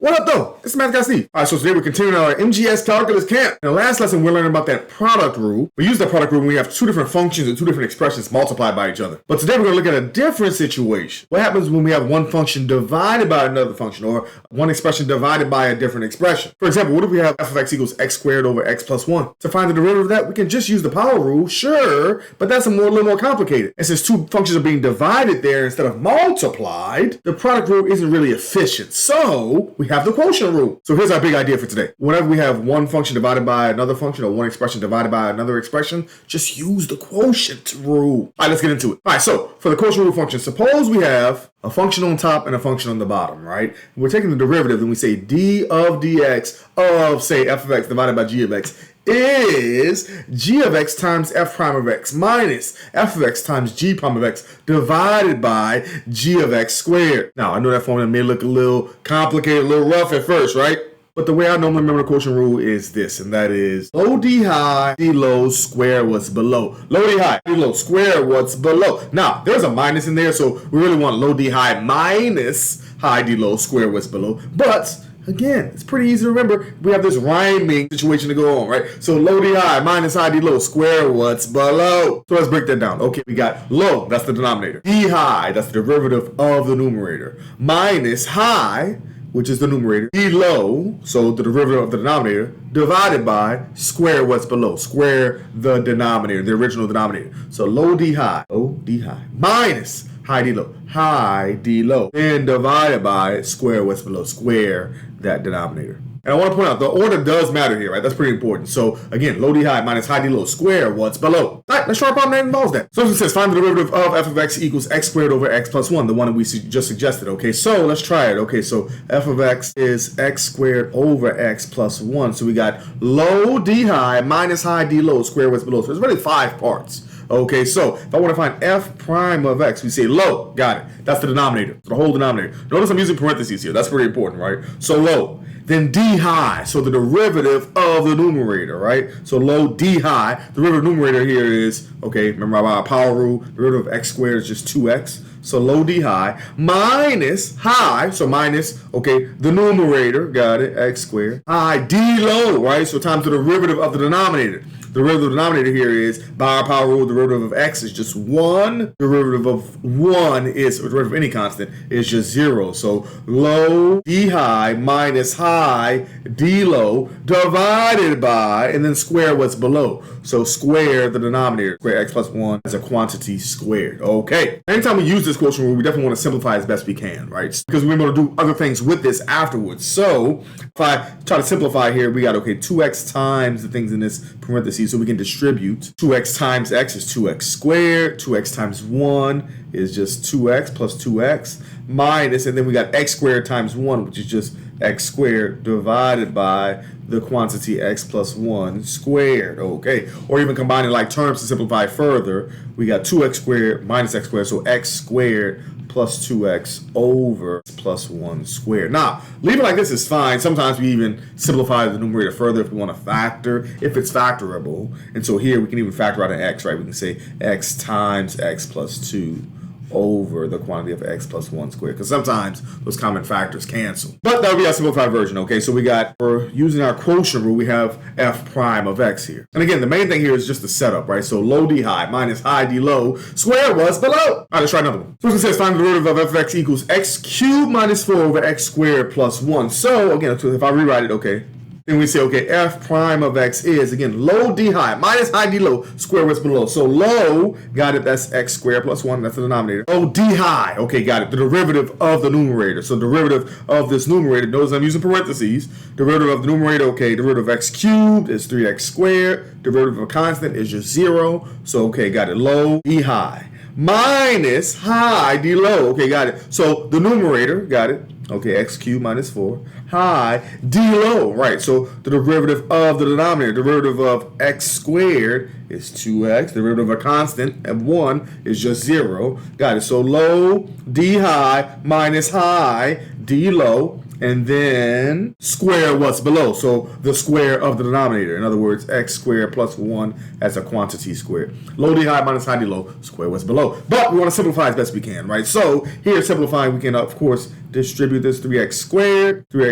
What up, though? It's Math Guy Steve. All right, so today we're continuing our MGS Calculus Camp. In the last lesson, we're learning about that product rule. We use that product rule when we have two different functions and two different expressions multiplied by each other. But today we're going to look at a different situation. What happens when we have one function divided by another function, or one expression divided by a different expression? For example, what if we have f of x equals x squared over x plus 1? To find the derivative of that, we can just use the power rule, sure, but that's a little more complicated. And since two functions are being divided there instead of multiplied, the product rule isn't really efficient. So we have the quotient rule. So here's our big idea for today. Whenever we have one function divided by another function or one expression divided by another expression, just use the quotient rule. All right, let's get into it. All right, so for the quotient rule function, suppose we have a function on top and a function on the bottom, right? We're taking the derivative and we say d of dx of, say, f of x divided by g of x is g of x times f prime of x minus f of x times g prime of x divided by g of x squared. Now, I know that formula may look a little complicated, a little rough at first, right? But the way I normally remember the quotient rule is this, and that is low d high, d low, square what's below. Low d high, d low, square what's below. Now, there's a minus in there, so we really want low d high minus high d low, square what's below. But again, it's pretty easy to remember. We have this rhyming situation to go on, right? So low d high minus high d low, square what's below. So let's break that down. Okay, we got low, that's the denominator. D high, that's the derivative of the numerator. Minus high, which is the numerator, d low, so the derivative of the denominator, divided by square what's below. Square the denominator, the original denominator. So low d high, minus high d low, then divided by square what's below. Square that denominator. And I want to point out, the order does matter here, right? That's pretty important. So again, low d high minus high d low, square what's below. All right, let's try a problem that involves that. So it says find the derivative of f of x equals x squared over x plus 1, the one that we just suggested. Okay, so let's try it. Okay, so f of x is x squared over x plus 1. So we got low d high minus high d low, square what's below. So it's really 5 parts. Okay, so if I want to find f prime of x, we say low. Got it. That's the denominator, the whole denominator. Notice I'm using parentheses here. That's pretty important, right? So low. Then d high, so the derivative of the numerator, right? So low d high, the derivative of the numerator here is, okay, remember our power rule, the derivative of x squared is just 2x. So low d high minus high, so minus, okay, the numerator, got it, x squared. High d low, right? So times the derivative of the denominator. The derivative of the denominator here is, by our power rule, the derivative of x is just 1. Derivative of 1 is, or derivative of any constant, is just 0. So low d high minus high d low divided by, and then square what's below. So square the denominator. Square x plus 1 as a quantity squared. Okay. Anytime we use this quotient rule, we definitely want to simplify as best we can, right? Because we're going to do other things with this afterwards. So if I try to simplify here, we got, okay, 2x times the things in this parentheses. So we can distribute 2x times x is 2x squared, 2x times 1 is just 2x plus 2x minus, and then we got x squared times 1, which is just x squared divided by the quantity x plus 1 squared, okay? Or even combining like terms to simplify further, we got 2x squared minus x squared, so x squared plus 2x over plus 1 squared. Now, leaving it like this is fine. Sometimes we even simplify the numerator further if we want to factor, if it's factorable. And so here we can even factor out an x, right? We can say x times x plus 2 over the quantity of x plus 1 squared, because sometimes those common factors cancel. But that would be our simplified version, okay? So we got, for using our quotient rule, we have f prime of x here. And again, the main thing here is just the setup, right? So low d high minus high d low, square what's below. All right, let's try another one. So it says find the derivative of f of x equals x cubed minus 4 over x squared plus 1. So again, if I rewrite it, okay, then we say, okay, f prime of x is, again, low d high minus high d low, square what's below. So low, got it, that's x squared plus 1, that's the denominator. Low d high, okay, got it, the derivative of the numerator. So derivative of this numerator, notice I'm using parentheses. Derivative of the numerator, okay, derivative of x cubed is 3x squared. Derivative of a constant is just 0. So, okay, got it, low d high minus high d low, okay, got it. So the numerator, got it, okay, x cubed minus 4, high d low, right? So the derivative of the denominator, derivative of x squared is 2x, derivative of a constant of 1 is just 0, got it. So low d high minus high d low and then square what's below. So the square of the denominator. In other words, x squared plus 1 as a quantity squared. Low d high minus high d low, square what's below. But we want to simplify as best we can, right? So here simplifying, we can, of course, distribute this 3x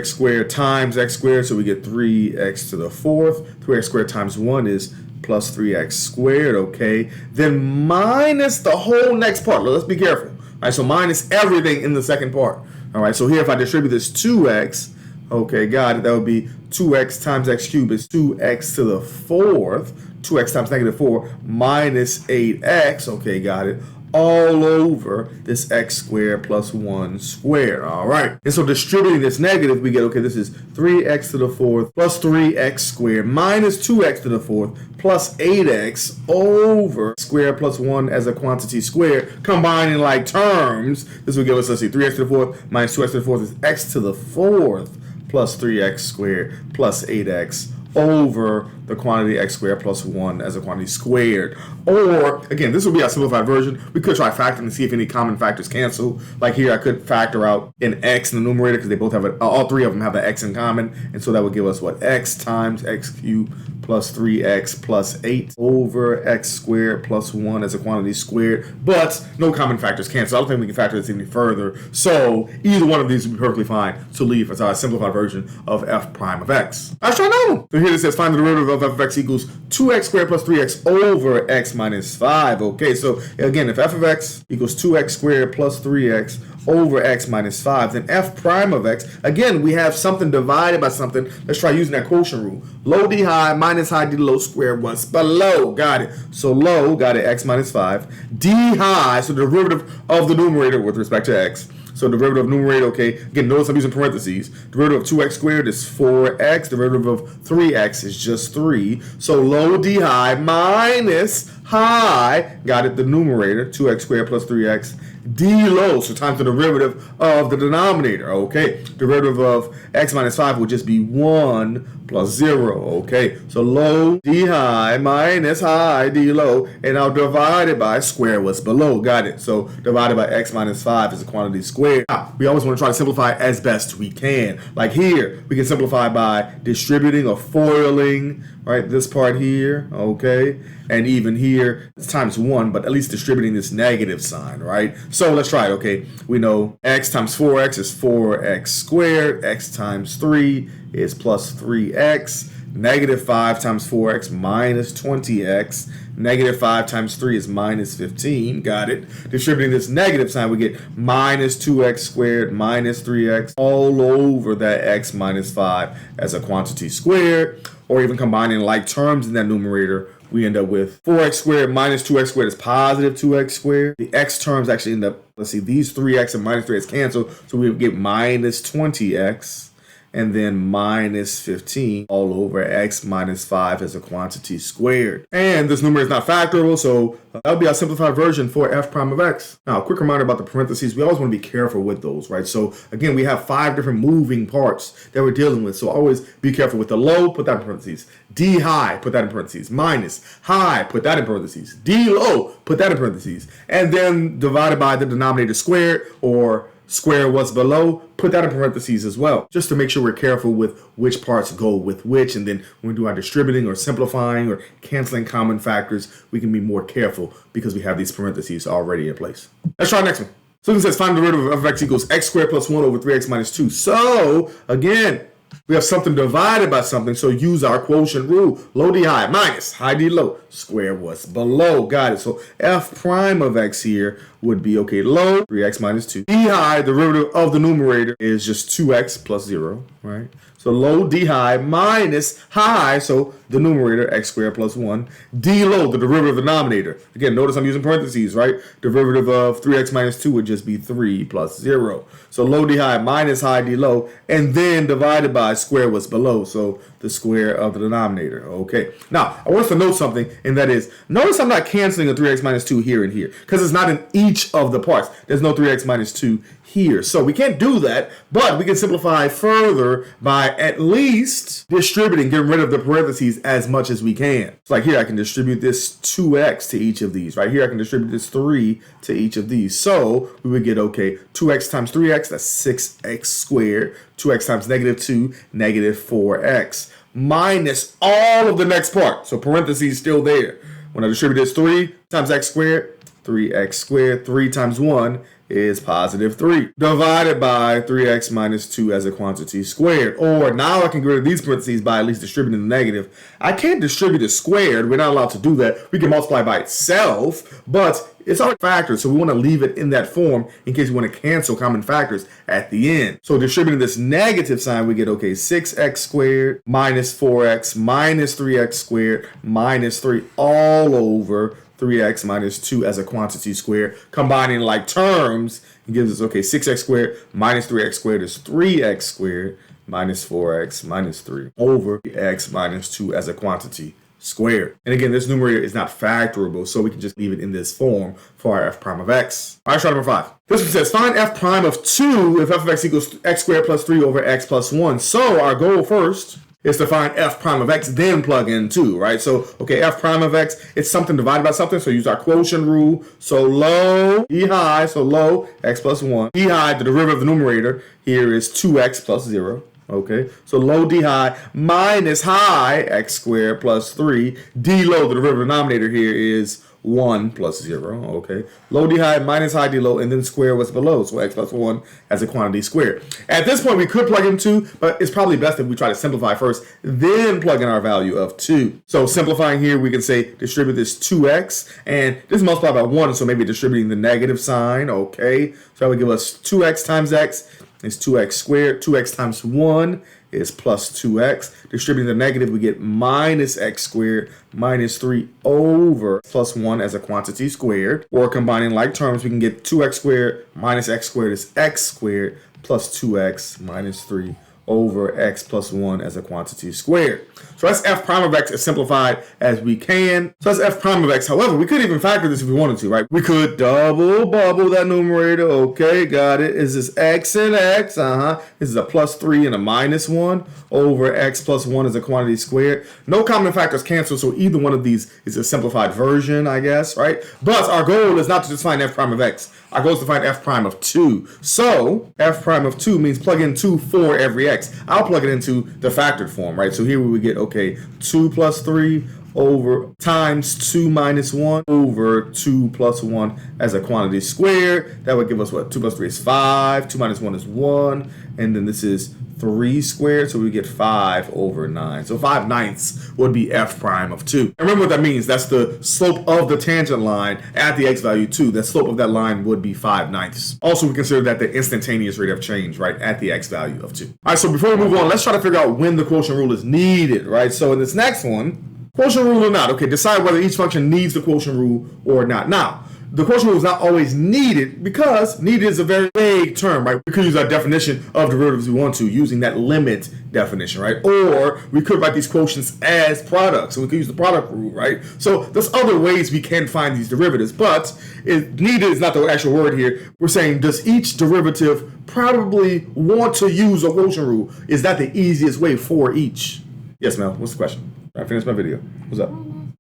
squared times x squared. So we get 3x to the 4th. 3x squared times 1 is plus 3x squared, okay? Then minus the whole next part. Let's be careful. All right, so minus everything in the second part. All right, so here if I distribute this 2x, okay, got it, that would be 2x times x cubed is 2x to the 4th, 2x times negative 4 minus 8x, okay, got it, all over this x squared plus 1 squared, all right. And so distributing this negative, we get, okay, this is 3x to the 4th plus 3x squared minus 2x to the 4th plus 8x over squared plus 1 as a quantity squared. Combining like terms, this will give us, let's see, 3x to the 4th minus 2x to the 4th is x to the 4th plus 3x squared plus 8x over the quantity x squared plus 1 as a quantity squared. Or, again, this will be our simplified version. We could try factoring to see if any common factors cancel. Like here, I could factor out an x in the numerator because they both have all three of them have an x in common. And so that would give us what? X times x cubed plus 3x plus 8 over x squared plus 1 as a quantity squared. But no common factors cancel. I don't think we can factor this any further. So either one of these would be perfectly fine to leave as our simplified version of f prime of x. Let's try another one. So here it says find the derivative of f of x equals 2x squared plus 3x over x minus 5. Okay, so again, if f of x equals 2x squared plus 3x over x minus 5, then f prime of x, again, we have something divided by something. Let's try using that quotient rule. Low d high minus high d low squared what's below. Got it. So low, got it, x minus 5. D high, so the derivative of the numerator with respect to x. So derivative of numerator, okay, again, notice I'm using parentheses. Derivative of 2x squared is 4x. Derivative of 3x is just 3. So low d high minus high, got it, the numerator, 2x squared plus 3x, d low, so times the derivative of the denominator, okay? Derivative of x minus 5 would just be 1 plus 0, okay? So low d high minus high d low, and now divided by square what's below, got it? So divided by x minus 5 is a quantity squared. Now, we always want to try to simplify as best we can. Like here, we can simplify by distributing or foiling, right? This part here, okay? And even here, it's times 1, but at least distributing this negative sign, right? So let's try it, okay? We know x times 4x is 4x squared. X times 3 is plus 3x. Negative 5 times 4x minus 20x. Negative 5 times 3 is minus 15. Got it. Distributing this negative sign, we get minus 2x squared minus 3x all over that x minus 5 as a quantity squared. Or even combining like terms in that numerator, we end up with 4x squared minus 2x squared is positive 2x squared. The x terms actually end up, let's see, these 3x and minus 3x cancel, so we get minus 20x. And then minus 15 all over x minus 5 as a quantity squared. And this numerator is not factorable, so that would be our simplified version for f prime of x. Now, a quick reminder about the parentheses. We always want to be careful with those, right? So again, we have 5 different moving parts that we're dealing with. So always be careful with the low, put that in parentheses. D high, put that in parentheses. Minus high, put that in parentheses. D low, put that in parentheses. And then divided by the denominator squared, or square what's below, put that in parentheses as well, just to make sure we're careful with which parts go with which, and then when we do our distributing or simplifying or canceling common factors, we can be more careful because we have these parentheses already in place. Let's try the next one. So it says find the derivative of x equals x squared plus 1 over 3x minus 2. So again, we have something divided by something, so use our quotient rule. Low d high minus high d low, square what's below. Got it. So f prime of x here would be, okay, low, 3x minus 2. D high, the derivative of the numerator is just 2x plus 0, right? So low d high minus high, so the numerator, x squared plus 1. D low, the derivative of the denominator. Again, notice I'm using parentheses, right? Derivative of 3x minus 2 would just be 3 plus 0. So low d high minus high d low, and then divided by square what's below, so the square of the denominator, okay? Now, I want us to note something, and that is, notice I'm not canceling a 3x minus 2 here and here, because it's not an each of the parts. There's no 3x minus 2 here. So we can't do that, but we can simplify further by at least distributing, getting rid of the parentheses as much as we can. So like here, I can distribute this 2x to each of these. Right here, I can distribute this 3 to each of these. So we would get, okay, 2x times 3x, that's 6x squared. 2x times negative 2, negative 4x. Minus all of the next part. So parentheses still there. When I distribute this 3 times x squared, 3x squared, 3 times 1 is positive 3. Divided by 3x minus 2 as a quantity squared. Or now I can get rid of these parentheses by at least distributing the negative. I can't distribute it squared. We're not allowed to do that. We can multiply by itself, but it's already factored, so we want to leave it in that form in case we want to cancel common factors at the end. So distributing this negative sign, we get, okay, 6x squared minus 4x minus 3x squared minus 3 all over 3x minus 2 as a quantity squared. Combining like terms, it gives us, okay, 6x squared minus 3x squared is 3x squared minus 4x minus 3 over x minus 2 as a quantity squared. And again, this numerator is not factorable, so we can just leave it in this form for our f prime of x. All right, try number 5. This one says, find f prime of 2 if f of x equals x squared plus 3 over x plus 1. So our goal first is to find f prime of x, then plug in 2, right? So, okay, f prime of x, it's something divided by something, so use our quotient rule. So low, e high, so low, x plus 1. E high, the derivative of the numerator, here is 2x plus 0. Okay, so low d high minus high x squared plus 3. D low, the derivative of the denominator here is 1 plus 0. Okay, low d high minus high d low, and then square what's below. So x plus 1 as a quantity squared. At this point, we could plug in 2, but it's probably best if we try to simplify first, then plug in our value of 2. So simplifying here, we can say distribute this 2x, and this is multiplied by 1, so maybe distributing the negative sign. Okay, so that would give us 2x times x is 2x squared. 2x times 1 is plus 2x. Distributing the negative, we get minus x squared minus 3 over plus 1 as a quantity squared. Or combining like terms, we can get 2x squared minus x squared is x squared plus 2x minus 3 over x plus 1 as a quantity squared. So that's f prime of x as simplified as we can. So that's f prime of x. However, we could even factor this if we wanted to, right? We could double bubble that numerator. Okay, got it. Is this x and x? This is a plus 3 and a minus 1 over x plus 1 as a quantity squared. No common factors cancel, so either one of these is a simplified version, I guess, right? But our goal is not to just find f prime of x. Our goal is to find f prime of 2. So f prime of 2 means plug in 2 for every x. I'll plug it into the factored form, right? So here we would get, okay, 2 plus 3 over times 2 minus 1 over 2 plus 1 as a quantity squared. That would give us what? 2 plus 3 is 5. 2 minus 1 is 1. And then this is 3 squared, so we get 5 over 9. So 5/9 would be f prime of 2. And remember what that means. That's the slope of the tangent line at the x value 2. The slope of that line would be 5/9. Also, we consider that the instantaneous rate of change, right, at the x value of 2. All right, so before we move on, let's try to figure out when the quotient rule is needed, right? So in this next one, quotient rule or not, okay, decide whether each function needs the quotient rule or not. Now, the quotient rule is not always needed because needed is a very vague term, right? We could use our definition of derivatives we want to using that limit definition, right? Or we could write these quotients as products. So we could use the product rule, right? So there's other ways we can find these derivatives, but needed is not the actual word here. We're saying, does each derivative probably want to use a quotient rule? Is that the easiest way for each? Yes, Mel, what's the question? I finished my video. What's up?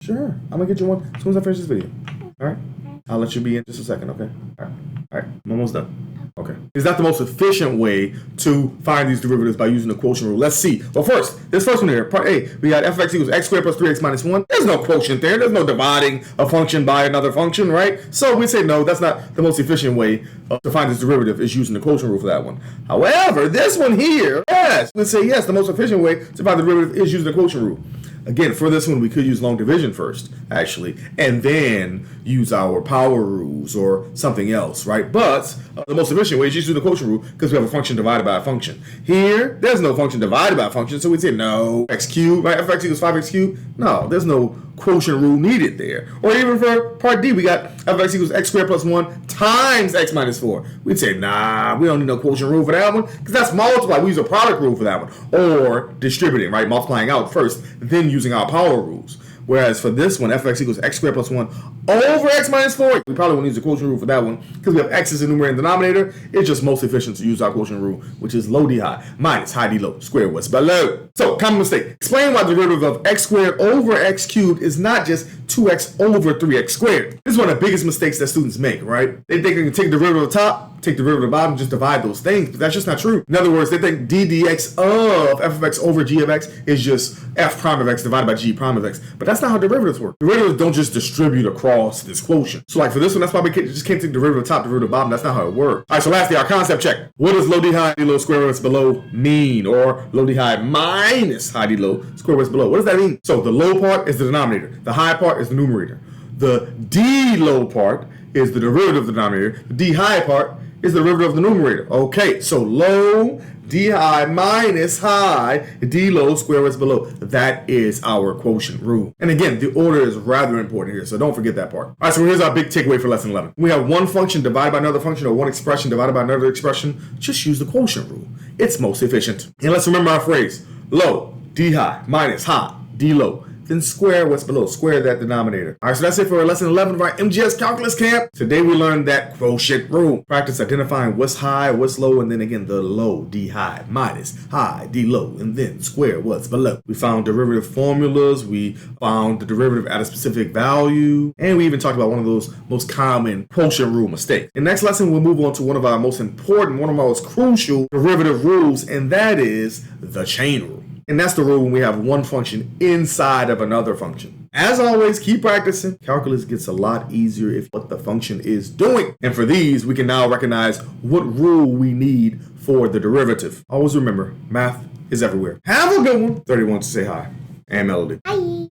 Sure, I'm gonna get you one as soon as I finish this video. All right? I'll let you be in just a second, okay? All right, I'm almost done. Okay. Is that the most efficient way to find these derivatives by using the quotient rule? Let's see. Well, first, this first one here, part A, we got f of x equals x squared plus 3x minus 1. There's no quotient there. There's no dividing a function by another function, right? So we say no, that's not the most efficient way to find this derivative is using the quotient rule for that one. However, this one here, yes, we say yes, the most efficient way to find the derivative is using the quotient rule. Again, for this one, we could use long division first, actually, and then use our power rules or something else, right? But the most efficient way is just use the quotient rule because we have a function divided by a function. Here, there's no function divided by a function, so we say no, x cubed, right? F of x equals 5x cubed. No, there's no quotient rule needed there. Or even for part D, we got f of x equals x squared plus 1 times x minus 4. We'd say, nah, we don't need no quotient rule for that one because that's multiply. We use a product rule for that one. Or distributing, right? Multiplying out first, then using our power rules. Whereas for this one, f of x equals x squared plus 1 over x minus 4. We probably won't use the quotient rule for that one because we have x as the numerator and denominator. It's just most efficient to use our quotient rule, which is low d high minus high d low square what's below. So, common mistake. Explain why the derivative of x squared over x cubed is not just 2x over 3x squared. This is one of the biggest mistakes that students make, right? They think they can take the derivative of the top, take the derivative of the bottom, just divide those things, but that's just not true. In other words, they think d dx of f of x over g of x is just f prime of x divided by g prime of x. But that's not how derivatives work. Derivatives don't just distribute across this quotient. So like for this one, that's why we just can't take the derivative of top, derivative of bottom. That's not how it works. All right, so lastly, our concept check. What does low d high d low square roots below mean? Or low d high minus high d low square roots below. What does that mean? So the low part is the denominator. The high part is the numerator. The d low part is the derivative of the denominator. The d high part is the derivative of the numerator. Okay, so low d high minus high d low square roots below. That is our quotient rule. And again, the order is rather important here, so don't forget that part. All right, so here's our big takeaway for lesson 11. We have one function divided by another function or one expression divided by another expression. Just use the quotient rule. It's most efficient. And let's remember our phrase. Low d high minus high d low. Then square what's below. Square that denominator. All right, so that's it for lesson 11 of our MGS Calculus Camp. Today we learned that quotient rule. Practice identifying what's high, what's low, and then again the low, d high, minus high, d low, and then square what's below. We found derivative formulas. We found the derivative at a specific value. And we even talked about one of those most common quotient rule mistakes. In the next lesson, we'll move on to one of our most important, one of our most crucial derivative rules, and that is the chain rule. And that's the rule when we have one function inside of another function. As always, keep practicing. Calculus gets a lot easier if what the function is doing. And for these, we can now recognize what rule we need for the derivative. Always remember, math is everywhere. Have a good one. 31 to say hi. And Melody. Hi.